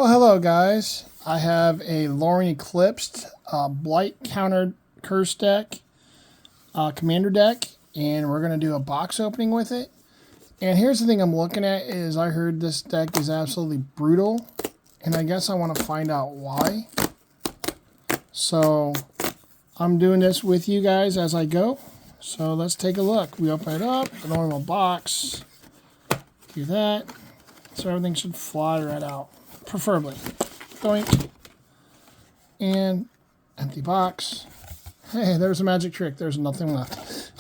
Well, hello guys. I have a Lorwyn Eclipsed Blight Counter Curse deck, Commander deck, and we're going to do a box opening with it. And here's the thing I'm looking at is I heard this deck is absolutely brutal, and I guess I want to find out why. So I'm doing this with you guys as I go. So let's take a look. We open it up, the normal box. Do that. So everything should fly right out. Preferably. Doink. And empty box. Hey, there's a magic trick. There's nothing left.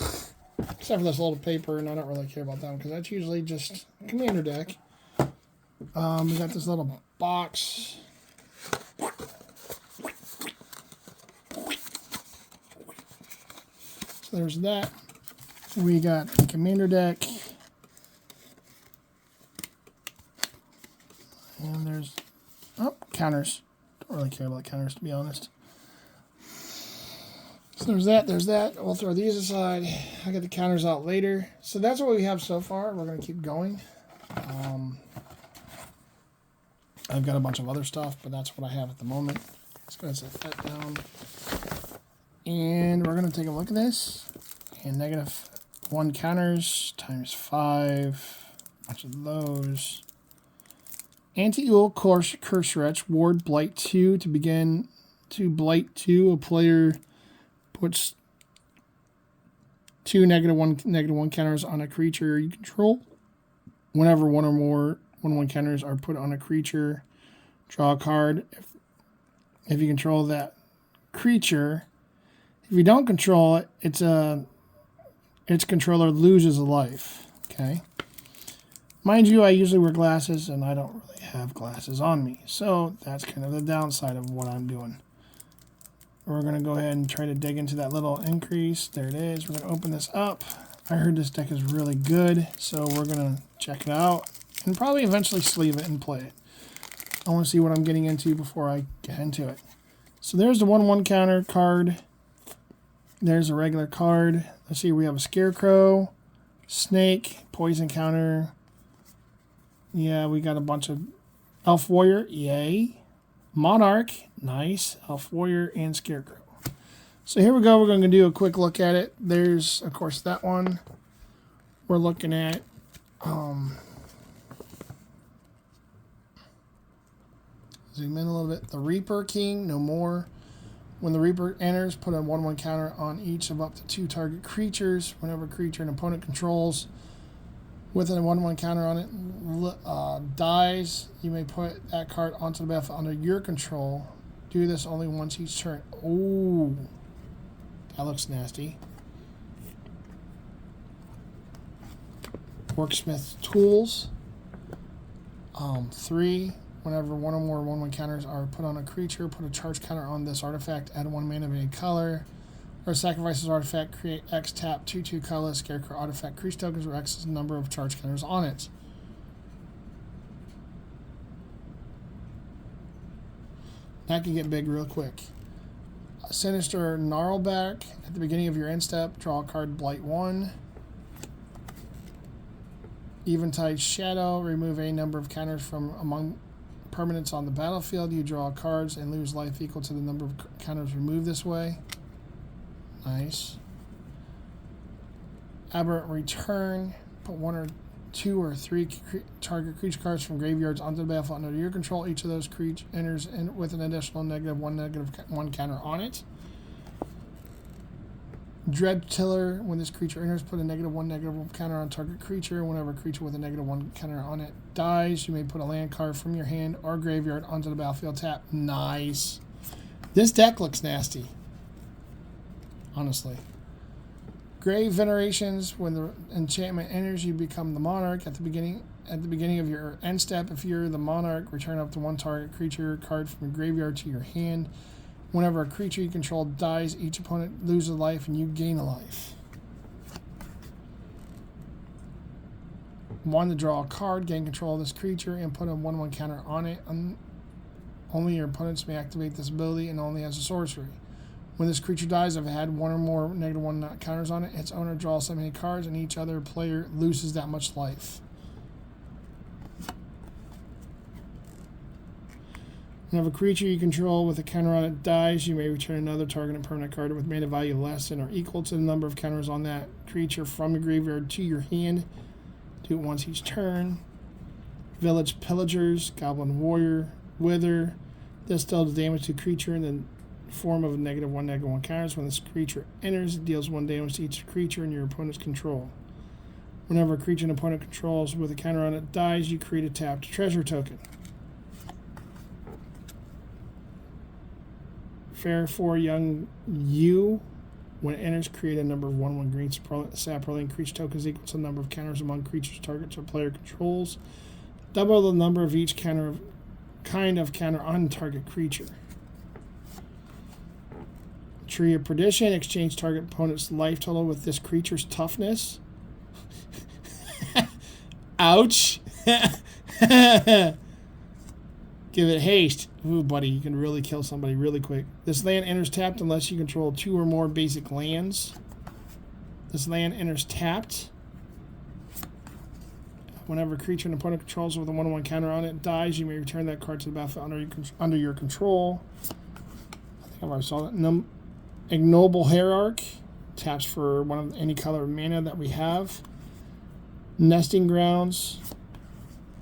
Except for this little paper, and I don't really care about that one because that's usually just Commander deck. We got this little box. So there's that. We got the Commander deck. And there's, counters. Don't really care about counters, to be honest. So there's that. We'll throw these aside. I'll get the counters out later. So that's what we have so far. We're going to keep going. I've got a bunch of other stuff, but that's what I have at the moment. Let's go ahead and set that down. And we're going to take a look at this. And -1 counters times 5. A bunch of those. Anti-Ul Curse Wretch, Ward Blight 2. To begin to Blight 2, a player puts 2 -1 counters on a creature you control. Whenever one or more 1/1 counters are put on a creature, draw a card. If you control that creature, if you don't control it, its controller loses a life. Okay. Mind you, I usually wear glasses, and I don't really have glasses on me. So that's kind of the downside of what I'm doing. We're going to go ahead and try to dig into that little increase. There it is. We're going to open this up. I heard this deck is really good, so we're going to check it out and probably eventually sleeve it and play it. I want to see what I'm getting into before I get into it. So there's the 1/1 counter card. There's a regular card. Let's see, we have a Scarecrow, Snake, Poison counter. Yeah, we got a bunch of Elf Warrior, yay. Monarch, nice. Elf Warrior and Scarecrow. So here we go. We're going to do a quick look at it. There's, of course, that one. We're looking at zoom in a little bit. The Reaper King, no more. When the Reaper enters, put a 1/1 counter on each of up to 2 target creatures. Whenever a creature an opponent controls with a 1/1 counter on it dies, you may put that card onto the battlefield under your control. Do this only once each turn. Oh, that looks nasty. Worksmith Tools. 3. Whenever one or more 1/1 counters are put on a creature, put a charge counter on this artifact, add 1 mana of any color. Or sacrifice this artifact, create X, tap 2/2 colorless Scarecrow artifact creature tokens or X's number of charge counters on it. That can get big real quick. A Sinister Gnarlback. At the beginning of your end step, draw a card, Blight 1. Eventide Shadow. Remove a number of counters from among permanents on the battlefield. You draw cards and lose life equal to the number of counters removed this way. Nice. Aberrant Return. Put 1 or 2 or 3 target creature cards from graveyards onto the battlefield under your control. Each of those creatures enters in with an additional -1 counter on it. Dread Tiller. When this creature enters, put a -1 counter on target creature. Whenever a creature with a -1 counter on it dies, you may put a land card from your hand or graveyard onto the battlefield tap. Nice. This deck looks nasty. Honestly. Grave Venerations. When the enchantment enters, you become the Monarch. At the beginning of your end step, if you're the Monarch, return up to 1 target creature card from your graveyard to your hand. Whenever a creature you control dies, each opponent loses a life and you gain a life. 1 to draw a card, gain control of this creature, and put a 1/1 counter on it. Only your opponents may activate this ability and only as a sorcery. When this creature dies, if it had 1 or more -1 counters on it, its owner draws so many cards, and each other player loses that much life. Whenever a creature you control with a counter on it dies, you may return another targeted permanent card with mana value less than or equal to the number of counters on that creature from your graveyard to your hand. Do it once each turn. Village Pillagers, Goblin Warrior, Wither. This deals damage to creature in the form of a -1/-1 counters. When this creature enters, it deals 1 damage to each creature in your opponent's control. Whenever a creature an opponent controls with a counter on it dies, you create a tapped treasure token. Fair for Young You. When it enters, create a number of 1/1 green saproling creature tokens equal to the number of counters among creatures targets or player controls. Double the number of each kind of counter on target creature. Tree of Perdition. Exchange target opponent's life total with this creature's toughness. Ouch. Give it haste. Ooh, buddy, you can really kill somebody really quick. This land enters tapped unless you control 2 or more basic lands. This land enters tapped. Whenever a creature an opponent controls with a 1/1 counter on it dies, you may return that card to the battlefield under your control. I think I've already saw that. Ignoble Hierarch. Taps for one of any color of mana that we have. Nesting Grounds.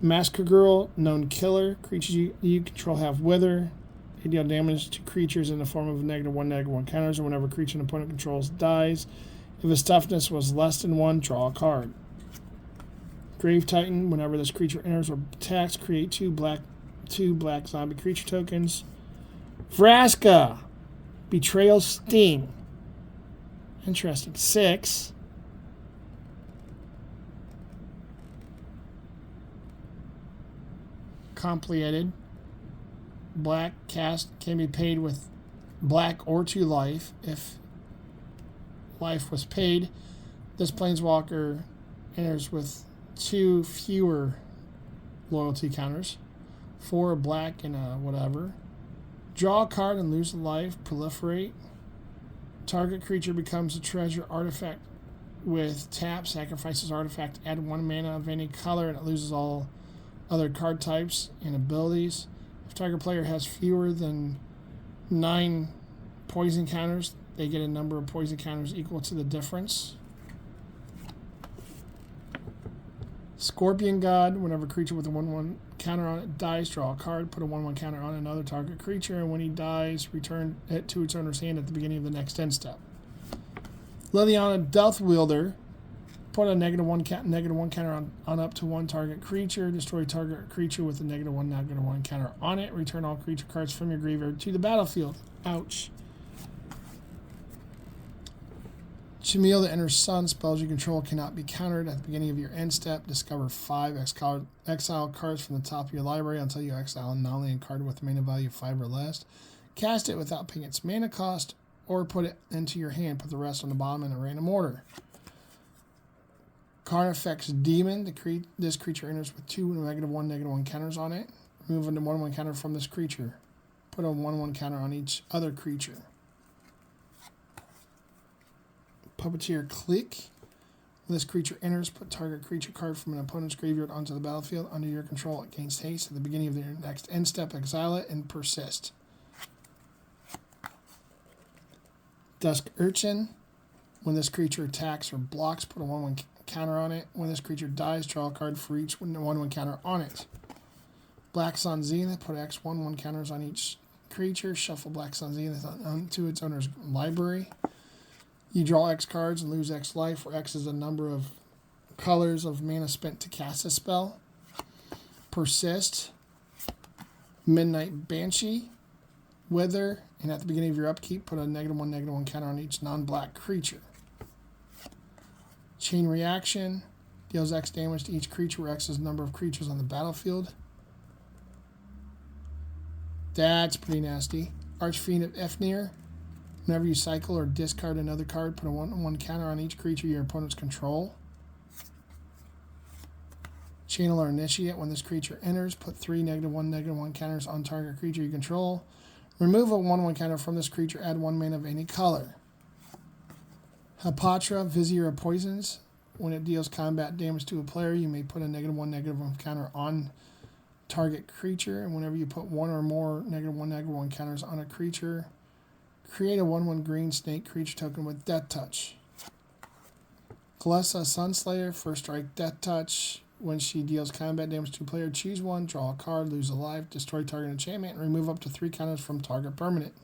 Massacre Girl, known killer. Creatures you control have Wither. They deal damage to creatures in the form of -1/-1 counters, and whenever a creature an opponent controls dies, if its toughness was less than 1, draw a card. Grave Titan. Whenever this creature enters or attacks, create two black zombie creature tokens. Vraska. Betrayal Sting. Interesting. 6. Completed. Black cast can be paid with black or 2 life. If life was paid, this planeswalker enters with 2 fewer loyalty counters. 4 black and a whatever. Draw a card and lose a life. Proliferate. Target creature becomes a treasure artifact with tap. Sacrifices artifact. Add 1 mana of any color and it loses all other card types and abilities. If target player has fewer than 9 poison counters, they get a number of poison counters equal to the difference. Scorpion God. Whenever a creature with a 1/1 counter on it dies, draw a card. Put a 1/1 counter on another target creature, and when he dies, return it to its owner's hand at the beginning of the next end step. Liliana Death Wielder. Put a -1 counter on up to 1 target creature. Destroy target creature with a -1/-1 counter on it. Return all creature cards from your graveyard to the battlefield. Ouch. Shamil, the Inner Sun. Spells you control cannot be countered at the beginning of your end step. Discover 5 exile cards from the top of your library until you exile an anomaly and card with mana value 5 or less. Cast it without paying its mana cost, or put it into your hand. Put the rest on the bottom in a random order. Carnifex Demon. This creature enters with 2 -1/-1 counters on it. Remove a 1/1 counter from this creature. Put a 1/1 counter on each other creature. Puppeteer Click. When this creature enters, put target creature card from an opponent's graveyard onto the battlefield under your control. It gains haste. At the beginning of your next end step, exile it and persist. Dusk Urchin. When this creature attacks or blocks, put a 1/1 counter on it. When this creature dies, draw a card for each 1/1 counter on it. Black Sun Zenith. Put X 1/1 counters on each creature. Shuffle Black Sun Zenith onto its owner's library. You draw X cards and lose X life, where X is the number of colors of mana spent to cast a spell. Persist. Midnight Banshee. Wither. And at the beginning of your upkeep, put a -1/-1 counter on each non-black creature. Chain Reaction. Deals X damage to each creature, where X is the number of creatures on the battlefield. That's pretty nasty. Archfiend of Efnir. Whenever you cycle or discard another card, put a 1/1 counter on each creature your opponents control. Channeler Initiate. When this creature enters, put 3 -1/-1 counters on target creature you control. Remove a 1/1 counter from this creature. Add 1 mana of any color. Hapatra, Vizier of Poisons. When it deals combat damage to a player, you may put a -1/-1 counter on target creature, and whenever you put one or more -1/-1 counters on a creature, create a 1/1 green snake creature token with Death Touch. Kalessa Sunslayer, first strike, Death Touch. When she deals combat damage to a player, choose one, draw a card, lose a life, destroy target enchantment, and remove up to 3 counters from target permanent.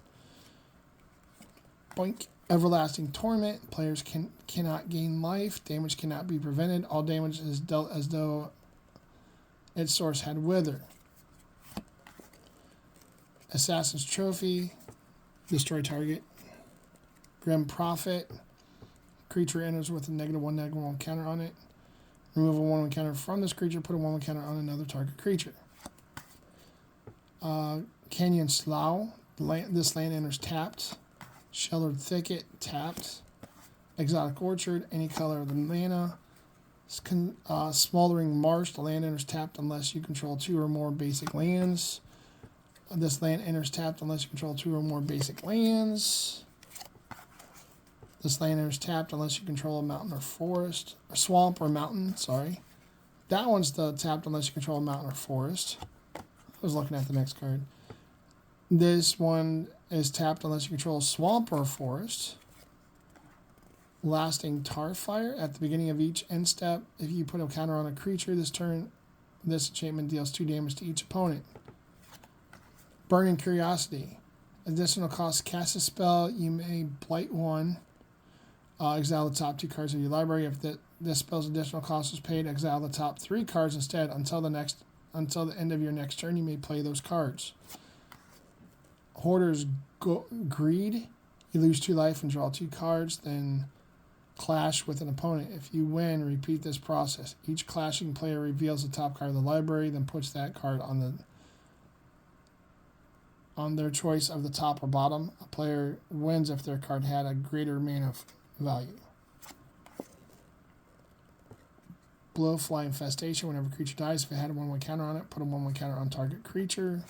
Boink. Everlasting Torment. Players cannot gain life. Damage cannot be prevented. All damage is dealt as though its source had Wither. Assassin's Trophy. Destroy target. Grim Prophet. Creature enters with a -1/-1 counter on it. Remove a 1/1 counter from this creature. Put a 1/1 counter on another target creature. Canyon Slough. This land enters tapped. Sheltered Thicket, tapped. Exotic Orchard, any color of the mana. Smoldering Marsh, the land enters tapped unless you control 2 or more basic lands. This land enters tapped unless you control 2 or more basic lands. This land enters tapped unless you control a mountain or forest. Or swamp or mountain, sorry. That one's the tapped unless you control a mountain or forest. I was looking at the next card. This one is tapped unless you control a swamp or a forest. Lasting Tarfire. At the beginning of each end step, if you put a counter on a creature this turn, this enchantment deals 2 damage to each opponent. Burning Curiosity. Additional cost, cast a spell. You may blight one. Exile the top 2 cards of your library. If this spell's additional cost is paid, exile the top 3 cards instead. Until the end of your next turn, you may play those cards. Hoarder's Greed. You lose 2 life and draw 2 cards, then clash with an opponent. If you win, repeat this process. Each clashing player reveals the top card of the library, then puts that card on their choice of the top or bottom. A player wins if their card had a greater mana value. Blowfly Infestation. Whenever a creature dies, if it had a 1/1 counter on it, put a 1/1 counter on target creature.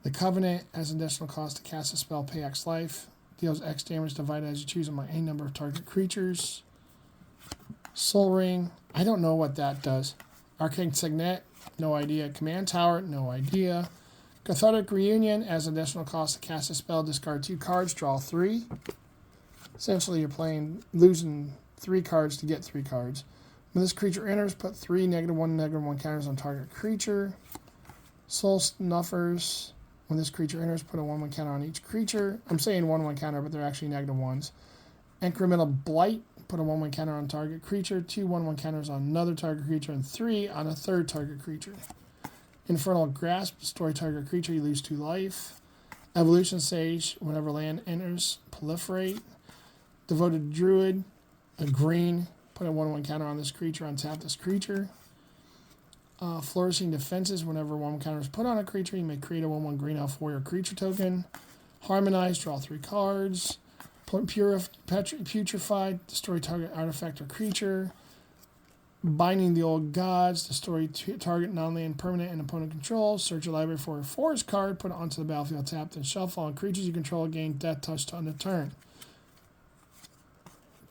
The Covenant has an additional cost to cast a spell, pay X life. Deals X damage divided as you choose among any number of target creatures. Soul Ring. I don't know what that does. Arcane Signet. No idea. Command Tower. No idea. Cathartic Reunion has an additional cost to cast a spell, discard 2 cards, draw 3. Essentially, you're losing 3 cards to get 3 cards. When this creature enters, put 3 -1/-1 counters on target creature. Soul Snuffers. When this creature enters, put a 1/1 counter on each creature. I'm saying 1/1 counter, but they're actually -1s. Incremental Blight. Put a 1/1 counter on target creature. 2 1/1 counters on another target creature, and 3 on a third target creature. Infernal Grasp. Destroy target creature. You lose 2 life. Evolution Sage. Whenever land enters, proliferate. Devoted Druid. A green. Put a 1/1 counter on this creature. Untap this creature. Flourishing Defenses. Whenever 1/1 counter is put on a creature, you may create a 1/1 Green Elf Warrior creature token. Harmonize. Draw 3 cards. Putrefied. Destroy target artifact or creature. Binding the Old Gods. Destroy target non-land permanent and opponent control. Search your library for a forest card. Put it onto the battlefield tapped and shuffle. On creatures you control, gain Death Touch to end a turn.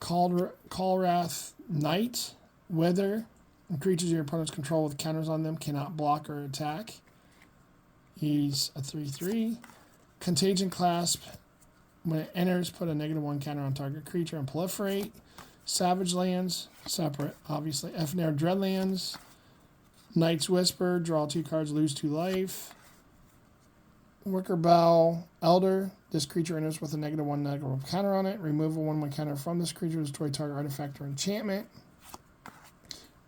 Callwrath Knight. Wither. And creatures your opponents control with counters on them cannot block or attack. He's a 3/3. Contagion Clasp. When it enters, put a -1 counter on target creature and proliferate. Savage Lands. Separate, obviously. Efnair Dreadlands. Knight's Whisper. Draw 2 cards, lose 2 life. Wickerbow Elder. This creature enters with a -1/-1 counter on it. Remove a 1/1 counter from this creature. Destroy target artifact or enchantment.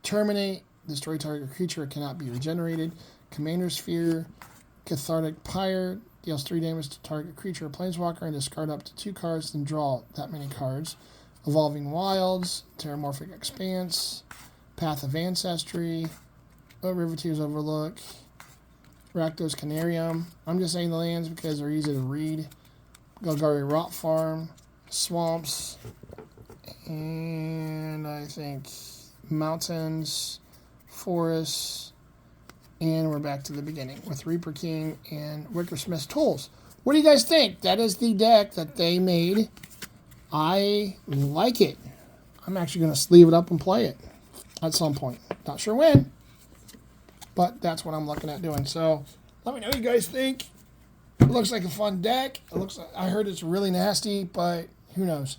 Terminate. Destroy target creature. It cannot be regenerated. Commander Sphere. Cathartic Pyre. Deals 3 damage to target creature or planeswalker and discard up to 2 cards, then draw that many cards. Evolving Wilds. Terramorphic Expanse. Path of Ancestry. Rivertear's Overlook. Rakdos Canarium. I'm just saying the lands because they're easy to read. Golgari Rot Farm. Swamps. And I think mountains, forests, and we're back to the beginning with Reaper King and Wickersmith's Tools. What do you guys think? That is the deck that they made. I like it. I'm actually going to sleeve it up and play it at some point. Not sure when. But that's what I'm looking at doing. So let me know what you guys think. It looks like a fun deck. I heard it's really nasty, but who knows.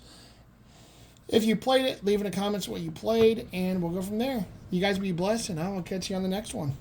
If you played it, leave in the comments what you played, and we'll go from there. You guys be blessed, and I will catch you on the next one.